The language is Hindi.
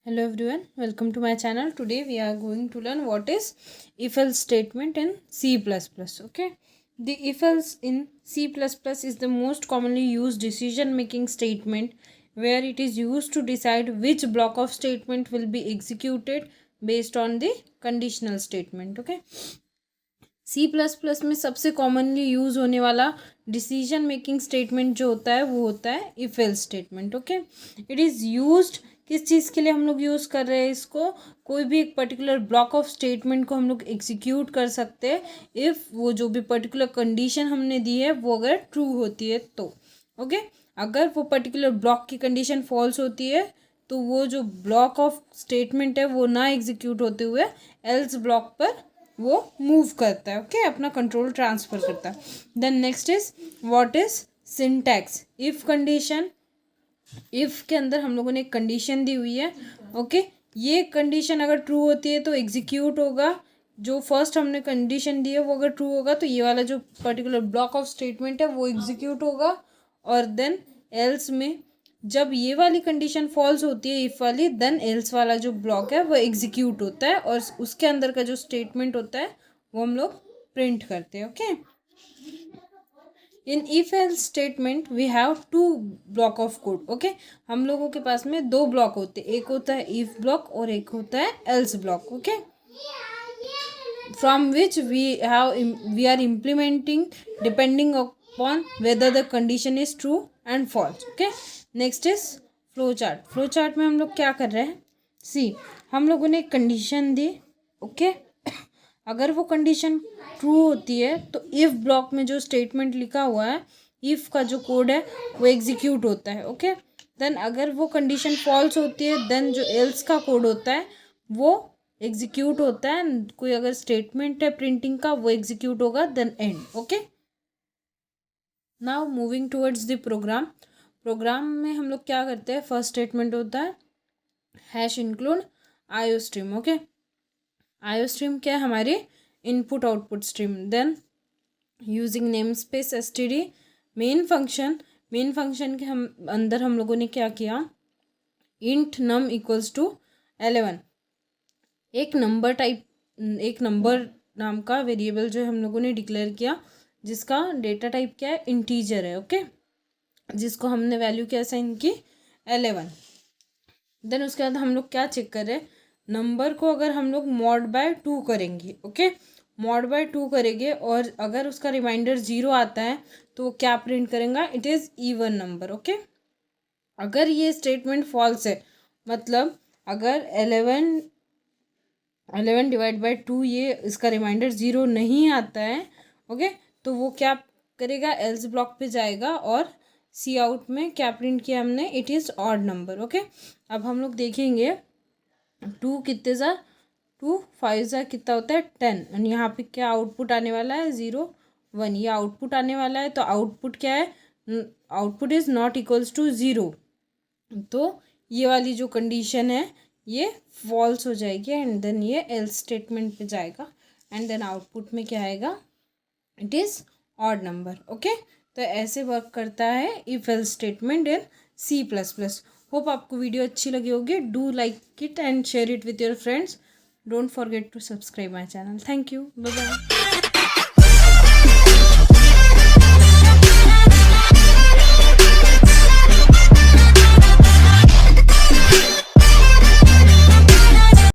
Hello everyone, welcome to my channel. Today we are going to learn what is if-else statement in C++. Okay, the if-else in C++ is the most commonly used decision-making statement where it is used to decide which block of statement will be executed based on the conditional statement. Okay, C++ में सबसे कॉमनली यूज़ होने वाला डिसीजन मेकिंग स्टेटमेंट जो होता है वो होता है if else statement. Okay, it is used किस चीज़ के लिए हम लोग यूज़ कर रहे हैं इसको. कोई भी एक पर्टिकुलर ब्लॉक ऑफ स्टेटमेंट को हम लोग एग्जीक्यूट कर सकते हैं इफ़ वो जो भी पर्टिकुलर कंडीशन हमने दी है वो अगर ट्रू होती है तो. ओके, अगर वो पर्टिकुलर ब्लॉक की कंडीशन फॉल्स होती है तो वो जो ब्लॉक ऑफ स्टेटमेंट है वो ना एग्जीक्यूट होते हुए एल्स ब्लॉक पर वो मूव करता है. ओके, अपना कंट्रोल ट्रांसफ़र करता है. Then next is what is syntax. If condition, if के अंदर हम लोगों ने एक कंडीशन दी हुई है. ओके, ये कंडीशन अगर ट्रू होती है तो एग्जीक्यूट होगा. जो फर्स्ट हमने कंडीशन दी है वो अगर ट्रू होगा तो ये वाला जो पर्टिकुलर ब्लॉक ऑफ स्टेटमेंट है वो एग्जीक्यूट होगा. और देन एल्स में जब ये वाली कंडीशन फॉल्स होती है इफ़ वाली, देन एल्स वाला जो ब्लॉक है वो एग्जीक्यूट होता है और उसके अंदर का जो स्टेटमेंट होता है वो हम लोग प्रिंट करते हैं. Okay, in if else statement we have to block of code. Okay, हम लोगों के पास में दो ब्लॉक होते हैं, एक होता है इफ ब्लॉक और एक होता है else block. Okay, from which we are implementing depending upon whether the condition is true and false. Okay, next is flow chart. Flow chart में हम लोग क्या कर रहे हैं, सी हम लोगों ने एक कंडीशन दी. ओके, अगर वो कंडीशन ट्रू होती है तो इफ़ ब्लॉक में जो स्टेटमेंट लिखा हुआ है, इफ़ का जो कोड है वो एग्जीक्यूट होता है. ओके, देन अगर वो कंडीशन फॉल्स होती है देन जो एल्स का कोड होता है वो एग्जीक्यूट होता है. कोई अगर स्टेटमेंट है प्रिंटिंग का वो एग्जीक्यूट होगा, then end. Okay, now moving towards the program. Program में हम लोग क्या करते हैं, फर्स्ट स्टेटमेंट होता है hash include IO stream. Okay, IO stream क्या है, हमारी input output stream. Then using namespace STD main function. Main function के हम अंदर हम लोगों ने क्या किया, इंट नम इक्वल्स टू 11. एक नंबर टाइप, एक नंबर नाम का वेरिएबल जो हम लोगों ने डिक्लेयर किया जिसका डेटा टाइप क्या है, इंटीजर है. ओके, जिसको हमने वैल्यू क्या असाइन की, 11. देन उसके बाद हम लोग क्या चेक कर रहे हैं, नंबर को अगर हम लोग मॉड बाय 2 करेंगे. ओके, मॉड बाय 2 करेंगे और अगर उसका रिमाइंडर 0 आता है तो क्या प्रिंट करेगा, it is even number. Okay, अगर ये स्टेटमेंट फॉल्स है, मतलब अगर 11 डिवाइड बाई 2 ये इसका रिमाइंडर 0 नहीं आता है. ओके, तो वो क्या करेगा, एल्स ब्लॉक पे जाएगा और सी आउट में क्या प्रिंट किया हमने, it is odd number. Okay, अब हम लोग देखेंगे 2 कितने ज़ा 2 5 ज़ा कितना होता है 10. और यहाँ पे क्या आउटपुट आने वाला है, 0 1. ये आउटपुट आने वाला है तो आउटपुट क्या है, output is not equals to 0. तो ये वाली जो कंडीशन है ये फॉल्स हो जाएगी एंड देन ये एल्स स्टेटमेंट पे जाएगा एंड देन आउटपुट में क्या आएगा, it is odd number. Okay, तो ऐसे वर्क करता है if else statement in C++. Hope आपको वीडियो अच्छी लगी होगी. Do like it and share it with your friends. Don't forget to subscribe my channel. Thank you, bye bye.